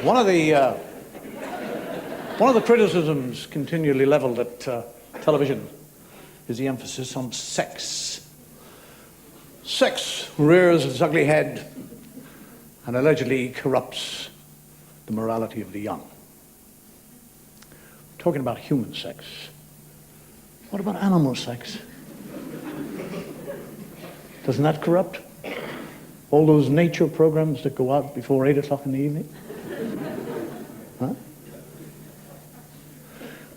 One of the criticisms continually leveled at television is the emphasis on sex. Sex rears its ugly head and allegedly corrupts the morality of the young. We're talking about human sex. What about animal sex? Doesn't that corrupt? All those nature programs that go out before 8 o'clock in the evening? Huh?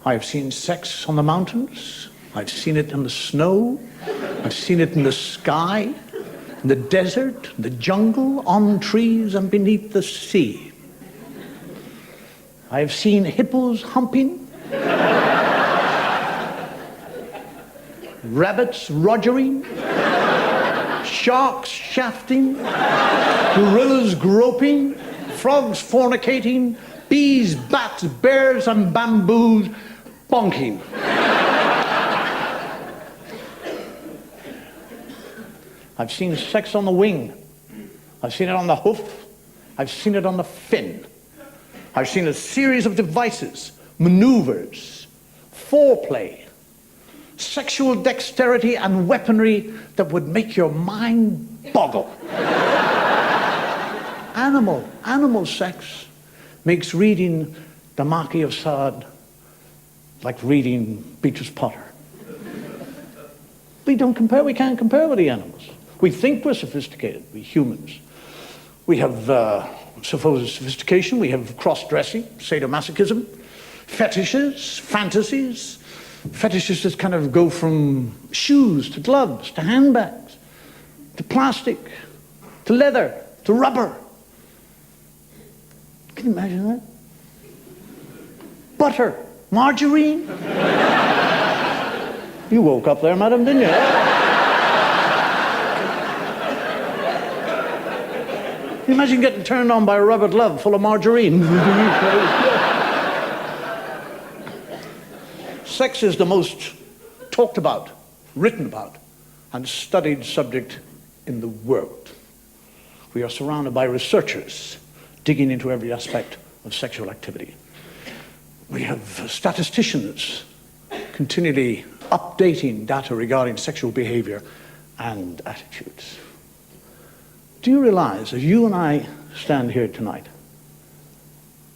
I've seen sex on the mountains. I've seen it in the snow. I've seen it in the sky, in the desert, in the jungle, on trees, and beneath the sea. I've seen hippos humping, rabbits rogering, sharks shafting, gorillas groping, frogs fornicating, bees, bats, bears, and bamboos bonking. I've seen sex on the wing. I've seen it on the hoof. I've seen it on the fin. I've seen a series of devices, maneuvers, foreplay, sexual dexterity and weaponry that would make your mind boggle. Animal sex makes reading the Marquis of Sade like reading Beatrice Potter. We can't compare with the animals. We think we're sophisticated, we humans. We have supposed sophistication, we have cross-dressing, sadomasochism, fetishes, fantasies. Fetishes that kind of go from shoes to gloves to handbags to plastic to leather to rubber. Can you imagine that? Butter, margarine. You woke up there, madam, didn't you? Can you imagine getting turned on by a rubber glove full of margarine? Sex is the most talked about, written about, and studied subject in the world. We are surrounded by researchers digging into every aspect of sexual activity. We have statisticians continually updating data regarding sexual behavior and attitudes. Do you realize, as you and I stand here tonight,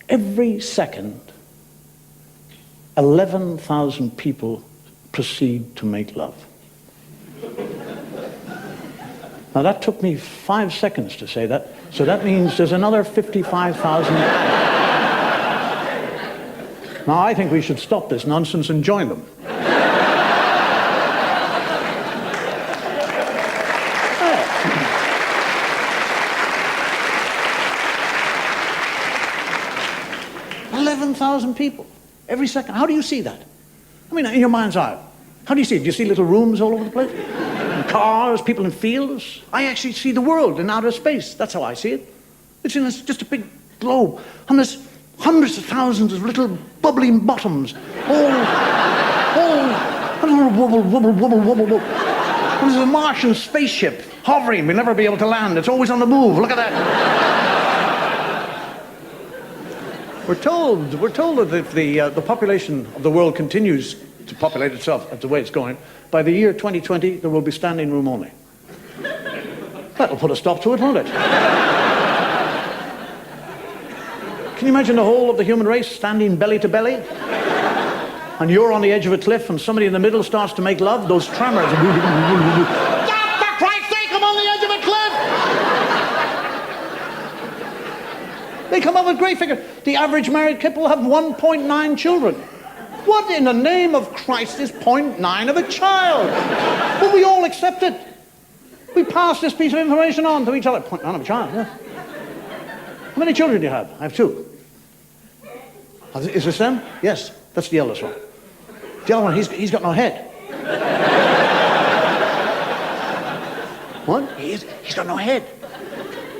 every second 11,000 people proceed to make love? Now that took me 5 seconds to say that, so that means there's another 55,000. Now I think we should stop this nonsense and join them. Yeah. 11,000 people. Every second. How do you see that? I mean, in your mind's eye. How do you see it? Do you see little rooms all over the place? Cars, people in fields? I actually see the world in outer space. That's how I see it. It's in just a big globe. And there's hundreds of thousands of little bubbling bottoms. All wobble, wobble, wobble, wobble, wobble. And there's a Martian spaceship hovering. We'll never be able to land. It's always on the move. Look at that. We're told that if the population of the world continues to populate itself at the way it's going, by the year 2020, there will be standing room only. That'll put a stop to it, won't it? Can you imagine the whole of the human race standing belly to belly? And you're on the edge of a cliff and somebody in the middle starts to make love? Those tremors. For Christ's sake, I'm on the edge of a cliff! They come up with great figures. The average married couple have 1.9 children. What in the name of Christ is 0.9 of a child? But we all accept it. We pass this piece of information on to each other. 0.9 of a child, yeah. How many children do you have? I have 2. Is this them? Yes, that's the eldest one. The other one, he's got no head. What? He's got no head.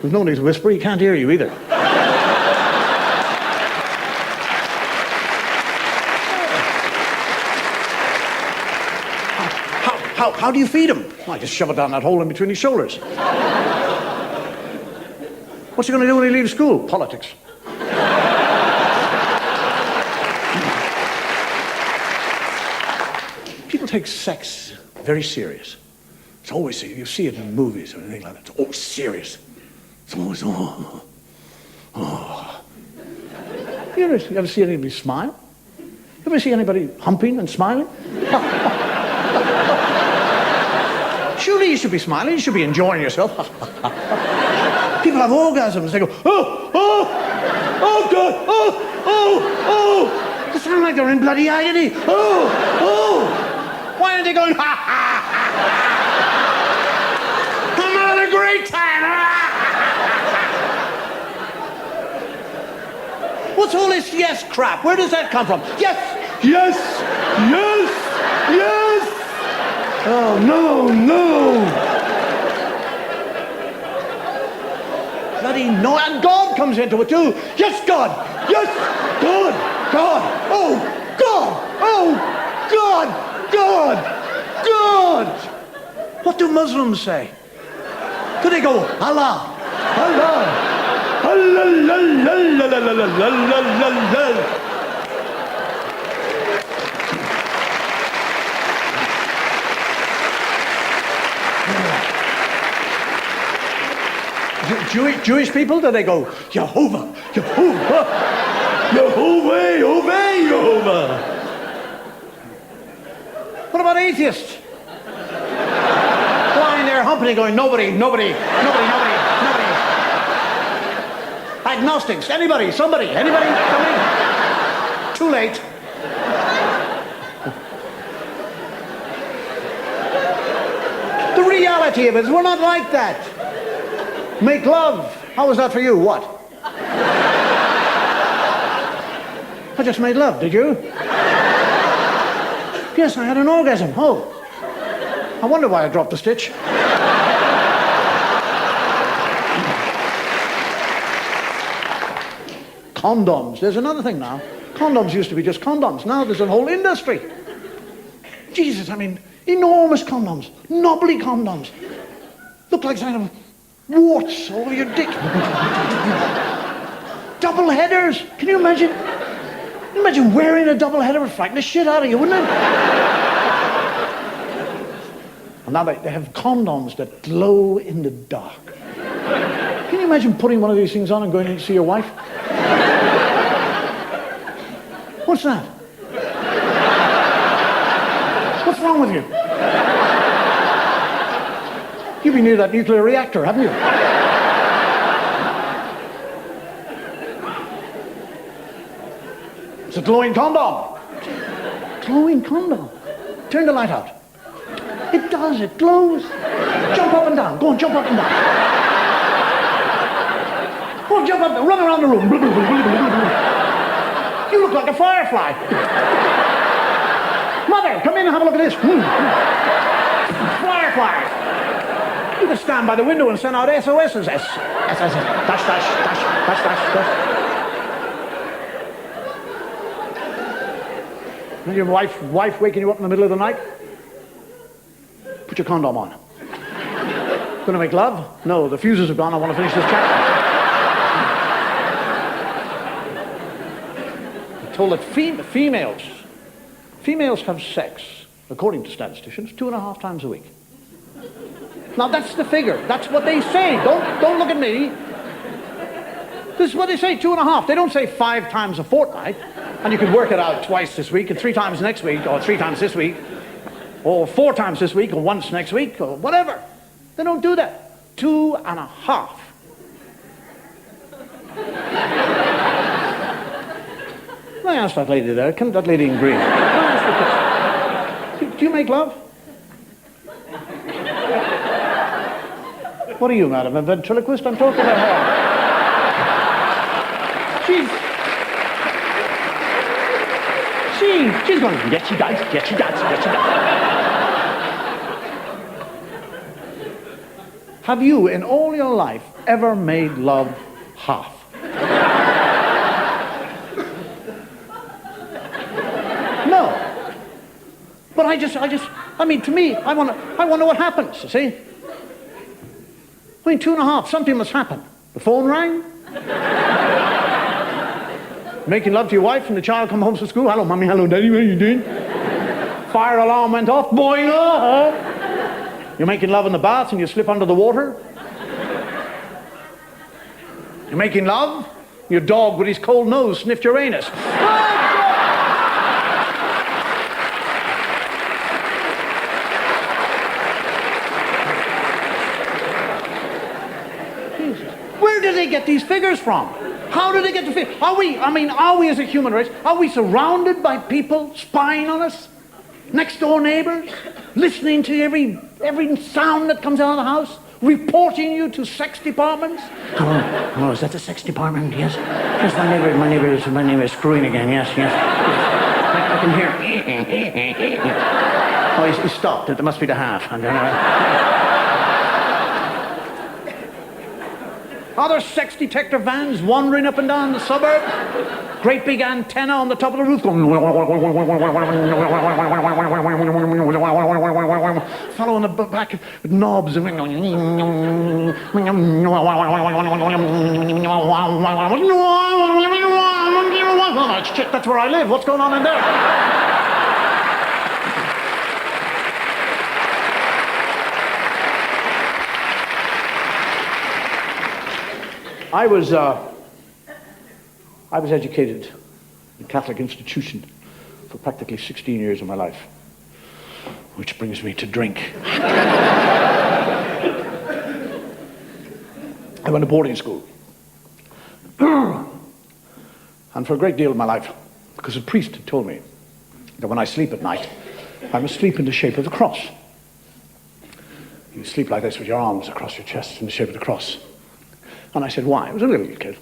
There's no need to whisper, he can't hear you either. How do you feed him? Well, I just shove it down that hole in between his shoulders. What's he going to do when he leaves school? Politics. take sex very serious. It's always, you see it in movies or anything like that. It's always serious. It's always, oh. You ever see anybody smile? You ever see anybody humping and smiling? Surely you should be smiling. You should be enjoying yourself. People have orgasms. They go, oh, God, oh. They sound like they're in bloody agony. Oh. Why aren't they going, ha, ha, ha. I'm having a great time. What's all this yes crap? Where does that come from? Yes. Oh, no. Bloody no. And God comes into it too. Yes, God. Yes, God. Oh, God. What do Muslims say? Do they go, Allah? Jewish people, do they go, Jehovah? What about atheists? Lying there humping going, nobody. Agnostics, anybody? Too late. The reality of it is we're not like that. Make love. How was that for you? What? I just made love, did you? Yes, I had an orgasm. Oh. I wonder why I dropped the stitch. Condoms. There's another thing now. Condoms used to be just condoms. Now there's a whole industry. Jesus, I mean, enormous condoms. Knobbly condoms. Look like kind of warts all over your dick. Double headers. Can you imagine? Imagine wearing a double header would frighten the shit out of you, wouldn't it? And now they have condoms that glow in the dark. Can you imagine putting one of these things on and going in to see your wife? What's that? What's wrong with you? You've been near that nuclear reactor, haven't you? It's a glowing condom. Glowing condom. Turn the light out. It does, it glows. Jump up and down. Go on, jump up and down. Go on, jump up and down. Run around the room. You look like a firefly. Mother, come in and have a look at this. Fireflies. You can stand by the window and send out SOSs. Dash. And your wife waking you up in the middle of the night? Put your condom on. Gonna make love? No, the fuses are gone. I want to finish this chapter. I'm told that females have sex, according to statisticians, 2.5 times a week. Now that's the figure. That's what they say. Don't look at me. This is what they say, 2.5. They don't say 5 times a fortnight. And you can work it out twice this week and 3 times next week, or 3 times this week, or 4 times this week, or once next week, or whatever. They don't do that. 2.5. I asked that lady there, that lady in green. Do you make love? What are you, madam, a ventriloquist? I'm talking about her. She's going, yes, she does. Have you, in all your life, ever made love half? No. But I mean, to me, I wonder what happens, you see? I mean, 2.5, something must happen. The phone rang. Making love to your wife and the child come home from school. Hello, mommy, hello, daddy, what are you doing? fire alarm went off. Boing! You're making love in the bath and you slip under the water. You're making love. Your dog with his cold nose sniffed your anus. Where do they get these figures from? How do they get the figures? Are we as a human race, are we surrounded by people spying on us? Next door neighbors? Listening to every sound that comes out of the house? Reporting you to sex departments? Oh, is that the sex department? Yes. Yes, my neighbor is screwing again. Yes. I can hear. Oh, he stopped. It must be the half. Other sex detector vans wandering up and down the suburb. Great big antenna on the top of the roof going. Fellow on the back with knobs. Shit, that's where I live. What's going on in there? I was educated in a Catholic institution for practically 16 years of my life, which brings me to drink. I went to boarding school. And for a great deal of my life, because a priest had told me that when I sleep at night, I must sleep in the shape of the cross. You sleep like this with your arms across your chest in the shape of the cross. And I said, why? I was a little kid.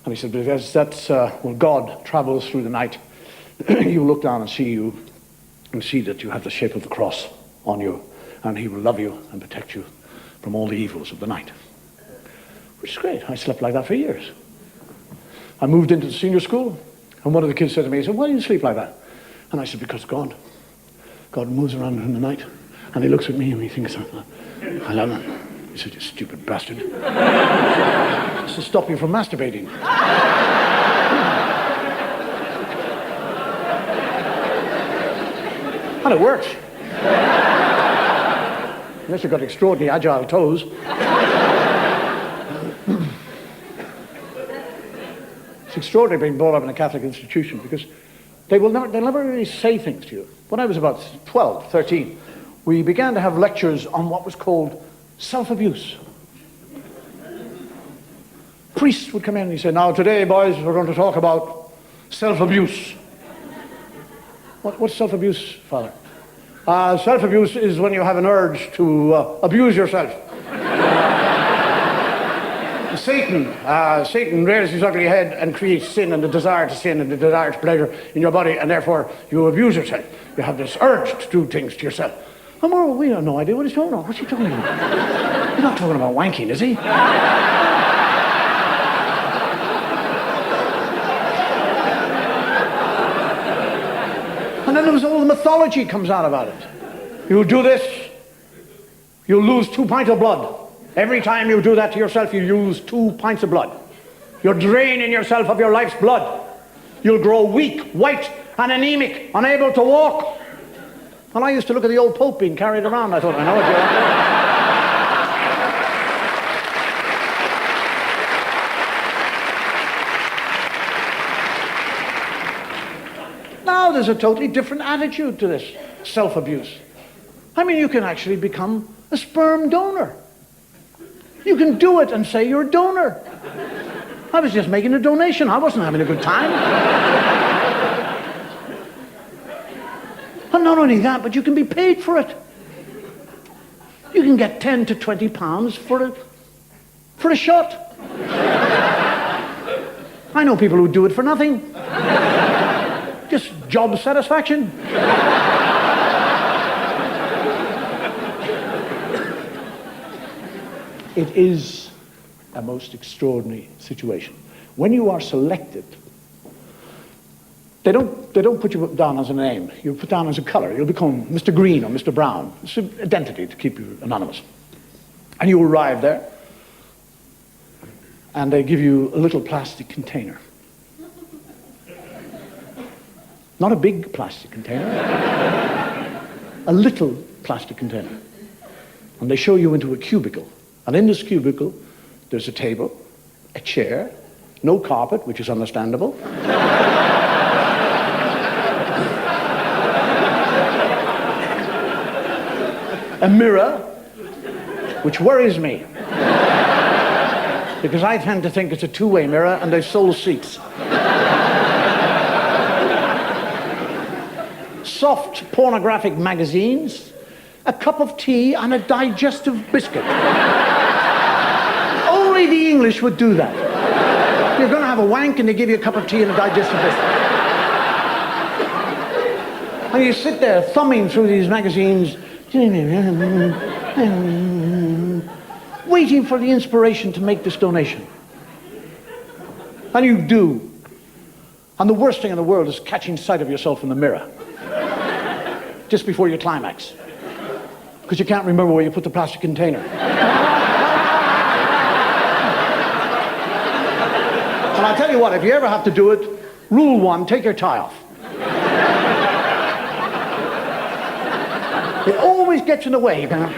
And he said, because that's, when God travels through the night, he will look down and see you and see that you have the shape of the cross on you, and he will love you and protect you from all the evils of the night. Which is great. I slept like that for years. I moved into the senior school, and one of the kids said to me, he said, why do you sleep like that? And I said, because God moves around in the night, and he looks at me and he thinks, I love him. He said, you stupid bastard. This will stop you from masturbating. And it works. Unless you've got extraordinarily agile toes. It's extraordinary being brought up in a Catholic institution because they'll never really say things to you. When I was about 12, 13, we began to have lectures on what was called self-abuse. Priests would come in and he said, now today, boys, we're going to talk about self-abuse. What's self-abuse, Father? Self-abuse is when you have an urge to abuse yourself. Satan rears his ugly head and creates sin and the desire to sin and the desire to pleasure in your body, and therefore you abuse yourself. You have this urge to do things to yourself. We have no idea what he's talking about. What's he talking about? He's not talking about wanking, is he? And then there was all the mythology comes out about it. You do this, you'll lose 2 pints of blood. Every time you do that to yourself, you lose 2 pints of blood. You're draining yourself of your life's blood. You'll grow weak, white, and anemic, unable to walk. And I used to look at the old Pope being carried around. I thought, I know what you're Now there's a totally different attitude to this self-abuse. I mean, you can actually become a sperm donor. You can do it and say you're a donor. I was just making a donation. I wasn't having a good time. And not only that, but you can be paid for it. You can get 10 to 20 pounds for a shot. I know people who do it for nothing. Just job satisfaction. It is a most extraordinary situation. When you are selected, they don't put you down as a name. You're put down as a color. You'll become Mr. Green or Mr. Brown. It's an identity to keep you anonymous. And you arrive there, and they give you a little plastic container. Not a big plastic container. a little plastic container. And they show you into a cubicle. And in this cubicle, there's a table, a chair, no carpet, which is understandable. A mirror, which worries me. Because I tend to think it's a two-way mirror and they sold seats. Soft pornographic magazines, a cup of tea and a digestive biscuit. Only the English would do that. You're going to have a wank and they give you a cup of tea and a digestive biscuit. And you sit there thumbing through these magazines, waiting for the inspiration to make this donation. And you do. And the worst thing in the world is catching sight of yourself in the mirror just before your climax, because you can't remember where you put the plastic container. And I'll tell you what, if you ever have to do it, rule one, take your tie off. It always gets in the way. Then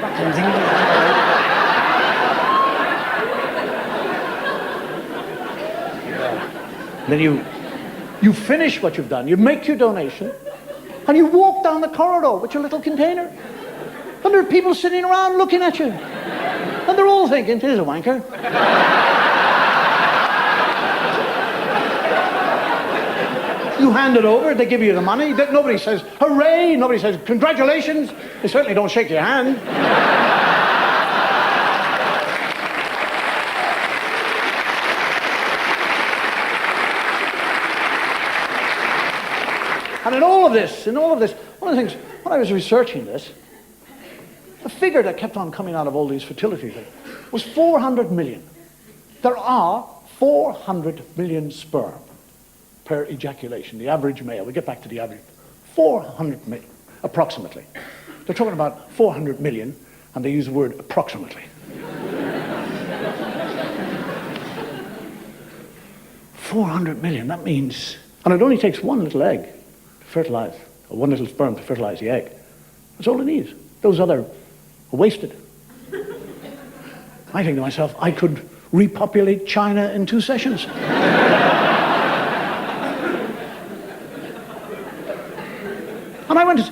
you finish what you've done, you make your donation, and you walk down the corridor with your little container. And there are people sitting around looking at you. And they're all thinking, "This is a wanker." You hand it over, they give you the money. Nobody says, "Hooray!" Nobody says, "Congratulations." They certainly don't shake your hand. And in all of this, one of the things, when I was researching this, the figure that kept on coming out of all these fertility things was 400 million. There are 400 million sperm per ejaculation, the average male. We get back to the average. 400 million, approximately. They're talking about 400 million, and they use the word approximately. 400 million, that means, and it only takes one little egg to fertilize, or one little sperm to fertilize the egg. That's all it needs. Those other are wasted. I think to myself, I could repopulate China in 2 sessions. And I went to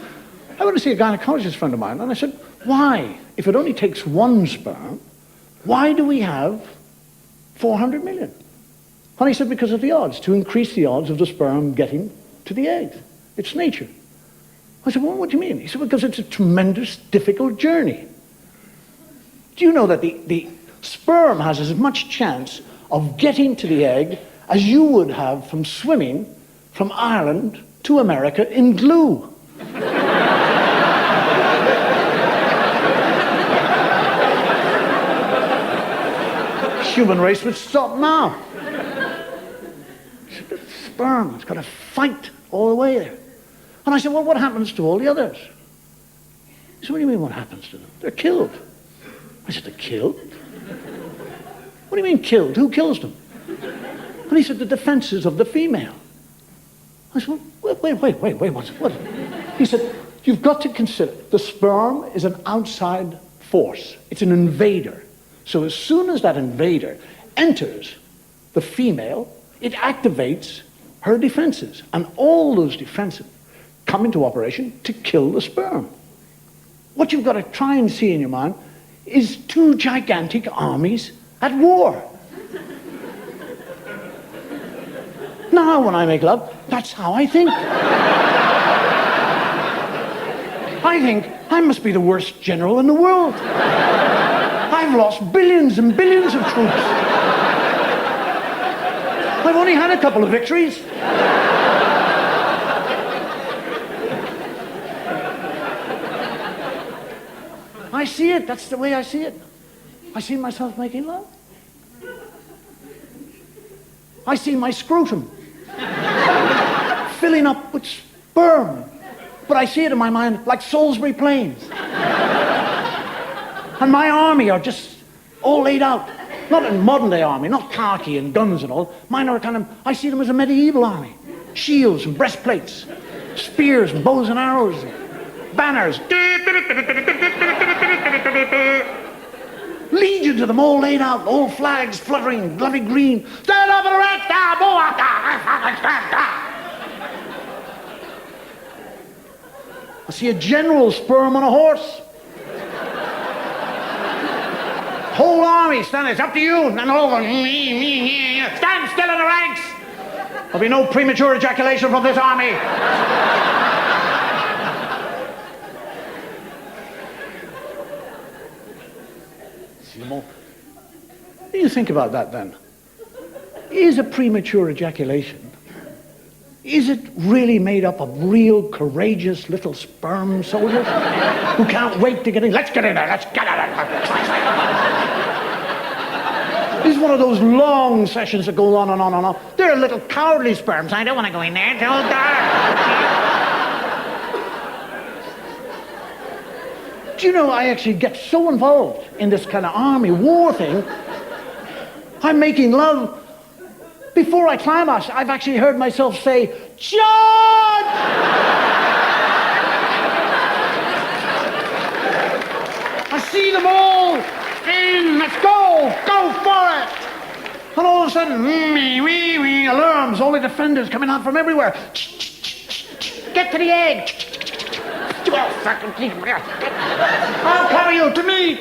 see a gynecologist friend of mine, and I said, "Why, if it only takes one sperm, why do we have 400 million? And he said, "Because of the odds, to increase the odds of the sperm getting to the eggs. It's nature." I said, "Well, what do you mean?" He said, "Because it's a tremendous, difficult journey. Do you know that the sperm has as much chance of getting to the egg as you would have from swimming from Ireland to America in glue?" Human race would stop now. The sperm has got to fight all the way there. And I said, "Well, what happens to all the others?" He said, "What do you mean, what happens to them? They're killed." I said, "They're killed? What do you mean killed? Who kills them?" And he said, "The defenses of the female." I said, "Well, wait, what?" He said, "You've got to consider the sperm is an outside force. It's an invader. So as soon as that invader enters the female, it activates her defenses. And all those defenses come into operation to kill the sperm. What you've got to try and see in your mind is 2 gigantic armies at war. Now, when I make love, that's how I think. I think I must be the worst general in the world. I've lost billions and billions of troops. I've only had a couple of victories. I see it. That's the way I see it. I see myself making love. I see my scrotum filling up with sperm. But I see it in my mind like Salisbury Plains. And my army are just all laid out. Not a modern day army, not khaki and guns and all. Mine are kind of, I see them as a medieval army. Shields and breastplates, spears and bows and arrows, and banners. Legions of them all laid out, all flags fluttering, bloody green. Stand up for the Red Star, I see a general sperm on a horse. Whole army standing. It's up to you. And all going, stand still in the ranks. There'll be no premature ejaculation from this army. What do you think about that then? Is a premature ejaculation, is it really made up of real courageous little sperm soldiers who can't wait to get in? Let's get in there, let's get in there. This is one of those long sessions that go on and on and on. They're little cowardly sperms. I don't want to go in there, it's all dark. Do you know, I actually get so involved in this kind of army war thing. I'm making love. Before I climax, I've actually heard myself say, John! I see them all in, let's go for it. And all of a sudden, alarms, all the defenders coming out from everywhere. Get to the egg. I'll cover you, to me.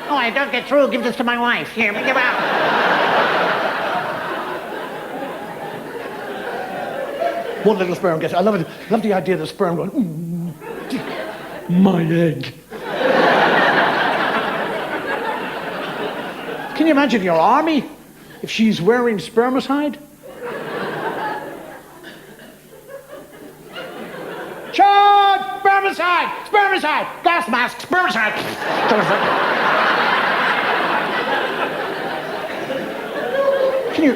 Oh, I don't get through, give this to my wife. Here, give out. One little sperm gets, I love it. I love the idea of the sperm going, my egg. Can you imagine your army if she's wearing spermicide? Charge! Spermicide! Gas mask! Spermicide!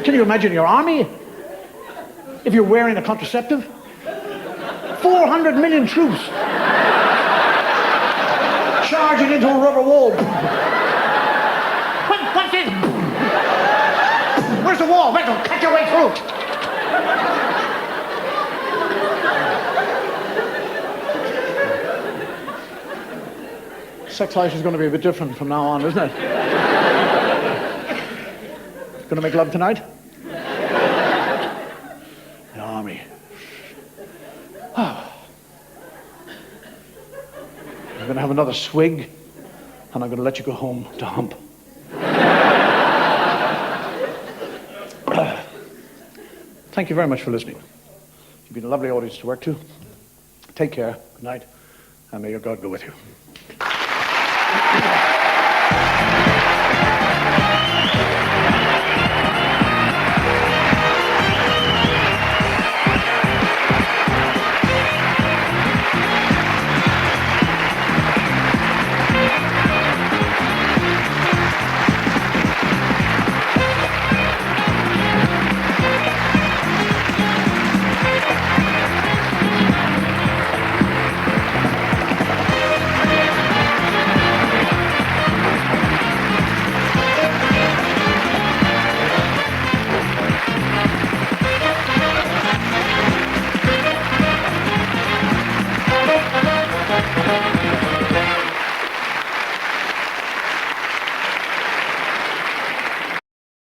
Can you imagine your army if you're wearing a contraceptive? 400 million troops charging into a rubber wall. What's this? Where's the wall? Cut your way through. Sex life is going to be a bit different from now on, isn't it? Going to make love tonight? The army. Oh. I'm going to have another swig, and I'm going to let you go home to hump. Thank you very much for listening. You've been a lovely audience to work to. Take care. Good night. And may your God go with you.